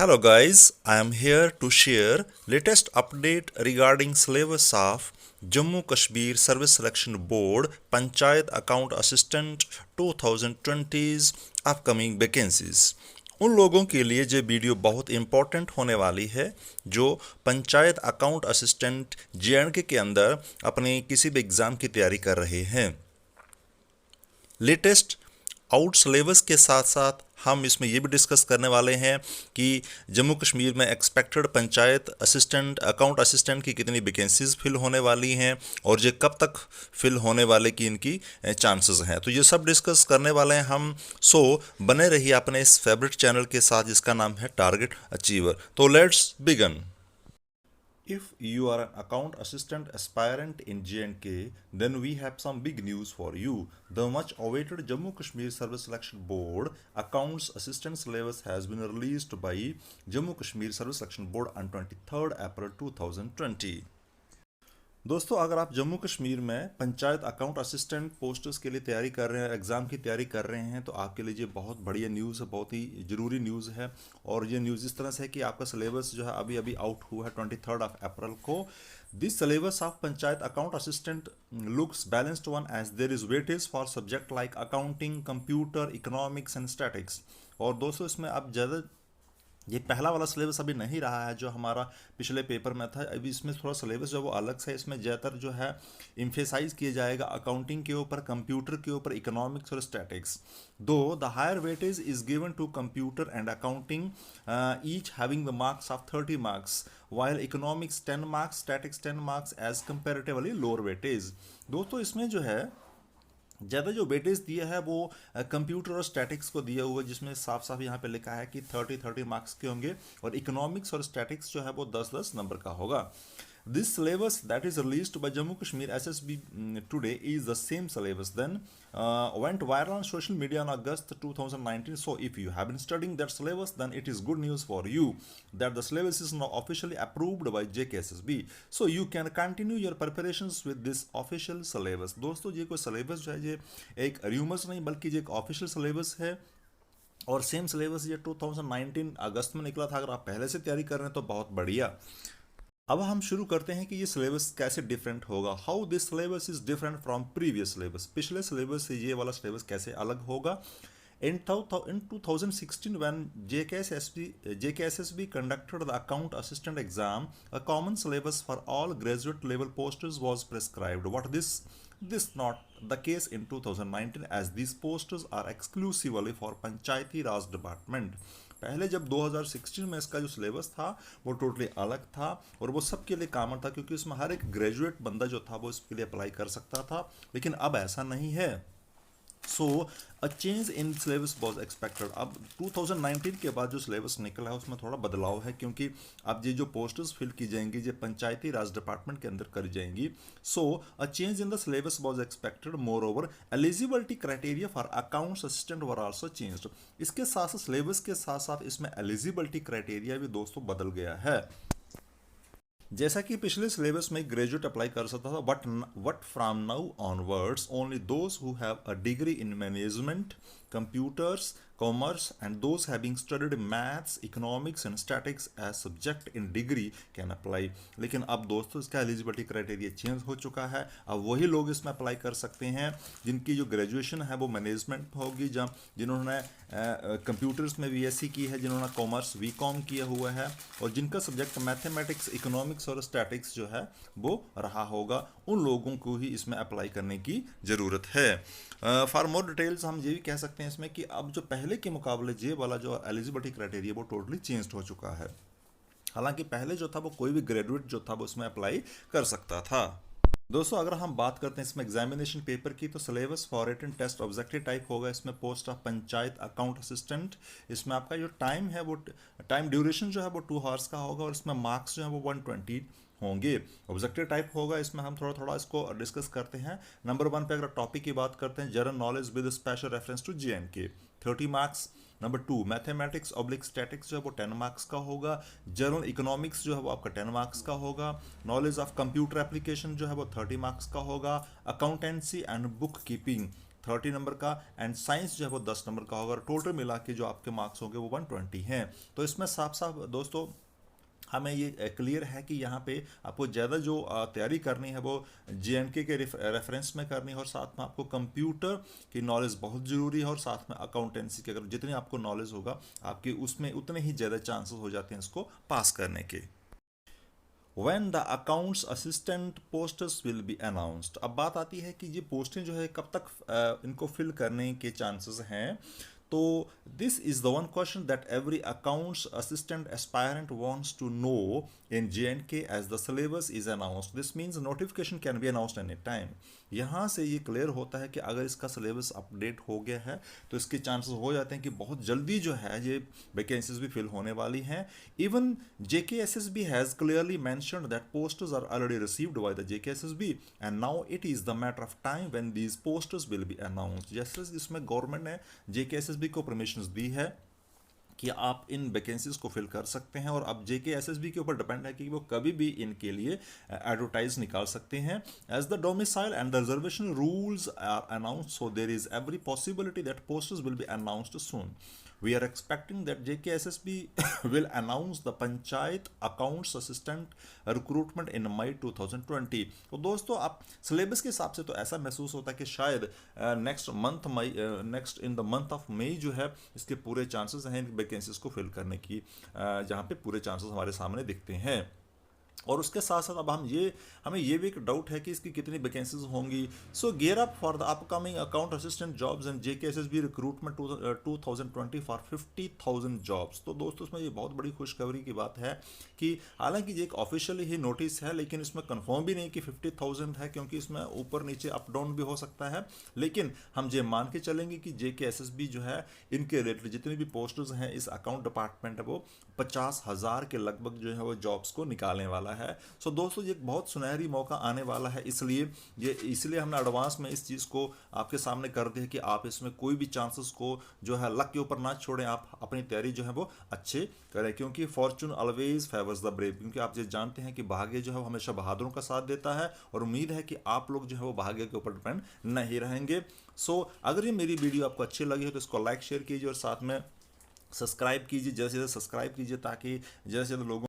Hello guys, I am here to share latest update regarding syllabus of Jammu Kashmir Service Selection Board Panchayat Account Assistant 2020's upcoming vacancies। उन लोगों के लिए ये video बहुत important होने वाली है जो पंचायत अकाउंट असिस्टेंट JNK के अंदर अपने किसी भी एग्ज़ाम की तैयारी कर रहे हैं। लेटेस्ट आउट सिलेबस के साथ साथ हम इसमें ये भी डिस्कस करने वाले हैं कि जम्मू कश्मीर में expected panchayat assistant account assistant की कितनी वैकेंसीज फिल होने वाली हैं और ये कब तक फिल होने वाले की इनकी चांसेस हैं। तो ये सब डिस्कस करने वाले हैं हम। बने रहिए अपने इस फेवरेट चैनल के साथ जिसका नाम है टारगेट अचीवर। तो let's begin. If you are an account assistant aspirant in JNK, then we have some big news for you. The much awaited Jammu Kashmir Service Selection Board Accounts Assistant syllabus has been released by Jammu Kashmir Service Selection Board on 23rd April 2020. दोस्तों, अगर आप जम्मू कश्मीर में panchayat account assistant posts के लिए तैयारी कर रहे हैं, एग्ज़ाम की तैयारी कर रहे हैं, तो आपके लिए ये बहुत बढ़िया न्यूज़ है, बहुत ही ज़रूरी न्यूज़ है। और ये न्यूज़ इस तरह से है कि आपका सिलेबस जो है अभी अभी आउट हुआ है 23rd अप्रैल को। This syllabus of panchayat account assistant looks balanced one as there is weightage for subject like accounting, computer, economics and statics. और दोस्तों, इसमें आप ज़्यादा ये पहला वाला सिलेबस अभी नहीं रहा है जो हमारा पिछले पेपर में था। अभी इसमें थोड़ा सिलेबस जो है वो अलग से है। इसमें ज़्यादातर जो है इम्फेसाइज किया जाएगा अकाउंटिंग के ऊपर, कंप्यूटर के ऊपर, इकोनॉमिक्स और statics. Though the higher weightage is given to computer and accounting, each having the marks of 30 marks, while economics 10 marks, statics 10 marks as comparatively lower weightage. दोस्तों, इसमें जो है ज़्यादा जो वेटेज दिया है वो कंप्यूटर और स्टैटिक्स को दिया हुआ है, जिसमें साफ साफ यहाँ पे लिखा है कि 30 मार्क्स के होंगे और इकोनॉमिक्स और स्टैटिक्स जो है वो 10 नंबर का होगा। This syllabus that is released by Jammu Kashmir SSB today is the same syllabus then went viral on social media on August 2019. So if you have been studying that syllabus, then it is good news for you that the syllabus is now officially approved by JKSSB. So you can continue your preparations with this official syllabus. दोस्तों, ये कोई syllabus जो है ये एक rumours नहीं बल्कि ये एक ऑफिशियल सिलेबस है और सेम सिलेबस ये 2019 अगस्त में निकला था। अगर आप पहले से तैयारी कर रहे हैं तो बहुत बढ़िया। अब हम शुरू करते हैं कि ये सिलेबस कैसे डिफरेंट होगा। How this syllabus is different from previous syllabus. पिछले सिलेबस से ये वाला सिलेबस कैसे अलग होगा। In 2016, when JKSSB conducted the account assistant exam, a common syllabus for all graduate level posters was prescribed. This not the case in 2019, as these posters are exclusively for Panchayati Raj Department. पहले जब 2016 में इसका जो syllabus था वो totally अलग था और वो सबके लिए कॉमन था, क्योंकि इसमें हर एक ग्रेजुएट बंदा जो था वो इसके लिए अप्लाई कर सकता था। लेकिन अब ऐसा नहीं है। So a change in syllabus was expected. अब 2019 के बाद जो सिलेबस निकला है उसमें थोड़ा बदलाव है, क्योंकि अब ये जो पोस्टर्स फिल की जाएंगी ये पंचायती राज डिपार्टमेंट के अंदर करी जाएंगी। So a change in the syllabus was expected. Moreover eligibility criteria for accounts assistant were also changed. इसके साथ साथ सिलेबस के साथ साथ इसमें एलिजिबिलिटी क्राइटेरिया भी दोस्तों बदल गया है। जैसा कि पिछले सिलेबस में ग्रेजुएट अप्लाई कर सकता था, but from now onwards only those who have a degree in management, computers, commerce and those having studied maths, economics and statics as subject in degree can apply. लेकिन अब दोस्तों इसका eligibility criteria change हो चुका है। अब वही लोग इसमें अप्लाई कर सकते हैं जिनकी जो ग्रेजुएशन है वो मैनेजमेंट होगी, जिन्होंने कंप्यूटर्स में BSc की है, जिन्होंने कॉमर्स BCom किया हुआ है और जिनका सब्जेक्ट मैथमेटिक्स, इकोनॉमिक्स और स्टैटिक्स जो है वो रहा होगा, उन लोगों को ही इसमें अप्लाई करने की ज़रूरत है। फॉर मोर डिटेल्स हम ये भी कह सकते हैं इसमें कि अब जो पहले के मुकाबले ये वाला जो एलिजिबिलिटी क्राइटेरिया वो टोटली चेंज हो चुका है। हालांकि पहले जो था वो कोई भी ग्रेजुएट जो था वो उसमें अप्लाई कर सकता था। दोस्तों, अगर हम बात करते हैं इसमें एग्जामिनेशन पेपर की, तो syllabus for written test objective type होगा। इसमें post of panchayat account assistant, इसमें आपका जो टाइम है वो टाइम ड्यूरेशन जो है वो 2 आवर्स का होगा और इसमें मार्क्स जो है वो 120 होंगे। ऑब्जेक्टिव टाइप होगा। इसमें हम थोड़ा थोड़ा इसको डिस्कस करते हैं। नंबर 1 पे अगर टॉपिक की बात करते हैं, general knowledge with special reference to JNK, 30 marks. Number 2 mathematics oblique statics जो है वो 10 मार्क्स का होगा। जनरल इकोनॉमिक्स जो है वो आपका 10 मार्क्स का होगा। नॉलेज ऑफ कंप्यूटर एप्लीकेशन जो है वो 30 मार्क्स का होगा। Accountancy and book keeping 30 number का, एंड साइंस जो है वो 10 नंबर का होगा। टोटल मिला के जो आपके मार्क्स होंगे वो 120 हैं। तो इसमें साफ साफ दोस्तों हमें ये क्लियर है कि यहाँ पे आपको ज़्यादा जो तैयारी करनी है वो JNK के रेफरेंस में करनी है, और साथ में आपको कंप्यूटर की नॉलेज बहुत ज़रूरी है, और साथ में अकाउंटेंसी की अगर जितनी आपको नॉलेज होगा आपके उसमें उतने ही ज़्यादा चांसेस हो जाते हैं इसको पास करने के। When the accounts assistant posters will be announced, अब बात आती है कि ये पोस्टें जो है कब तक इनको फिल करने के चांसेस हैं। तो this is the one question that every accounts assistant aspirant wants to know in JNK as the syllabus is announced. This means notification can be announced any time. यहाँ से ये क्लियर होता है कि अगर इसका सिलेबस अपडेट हो गया है तो इसके चांसेस हो जाते हैं कि बहुत जल्दी जो है ये वैकेंसीज भी फिल होने वाली हैं। Even JKSSB has clearly mentioned that posters are already received by the JKSSB and now it is the matter of time when these posters will be announced। जैसे इसमें गवर्नमेंट ने JKSSB को permissions दी है कि आप इन वैकेंसीज को fill कर सकते हैं, और अब JKSSB के ऊपर डिपेंड है कि वो कभी भी इनके लिए एडवर्टाइज निकाल सकते हैं। As the domicile and the reservation rules are announced, so there is every possibility that posters will be announced soon. We are expecting that JKSSB will announce the Panchayat Accounts Assistant recruitment in May 2020। तो दोस्तों आप syllabus के हिसाब से तो ऐसा महसूस होता है कि शायद next in the month of May जो है इसके पूरे चांसेस हैं वैकेंसीज को फिल करने की, जहाँ पे पूरे चांसेस हमारे सामने दिखते हैं। और उसके साथ साथ अब हमें ये भी एक डाउट है कि इसकी कितनी वैकेंसीज होंगी। सो gear up for the upcoming account assistant jobs and JKSSB recruitment 2020 for 50,000 jobs. तो दोस्तों इसमें ये बहुत बड़ी खुशखबरी की बात है कि हालांकि ये एक ऑफिशियली ही नोटिस है, लेकिन इसमें कंफर्म भी नहीं कि 50,000 है, क्योंकि इसमें ऊपर नीचे अप डाउन भी हो सकता है। लेकिन हम ये मान के चलेंगे कि JKSSB जो है इनके रिलेटेड जितनी भी पोस्टर्स हैं इस अकाउंट डिपार्टमेंट है वो 50,000 के लगभग जो है वो जॉब्स को निकालने वाला है। सो दोस्तों ये एक बहुत सुनहरी मौका आने वाला है, इसलिए हमने एडवांस में इस चीज़ को आपके सामने कर दिया कि आप इसमें कोई भी चांसेस को जो है लक के ऊपर ना छोड़ें, आप अपनी तैयारी जो है वो अच्छे करें, क्योंकि Fortune always favours the brave. क्योंकि आप ये जानते हैं कि भाग्य जो है वो हमेशा बहादुरों का साथ देता है, और उम्मीद है कि आप लोग जो है वो भाग्य के ऊपर डिपेंड नहीं रहेंगे। सो अगर ये मेरी वीडियो आपको अच्छी लगी है तो इसको लाइक शेयर कीजिए, और साथ में सब्सक्राइब कीजिए, जैसे सब्सक्राइब कीजिए ताकि जैसे लोगों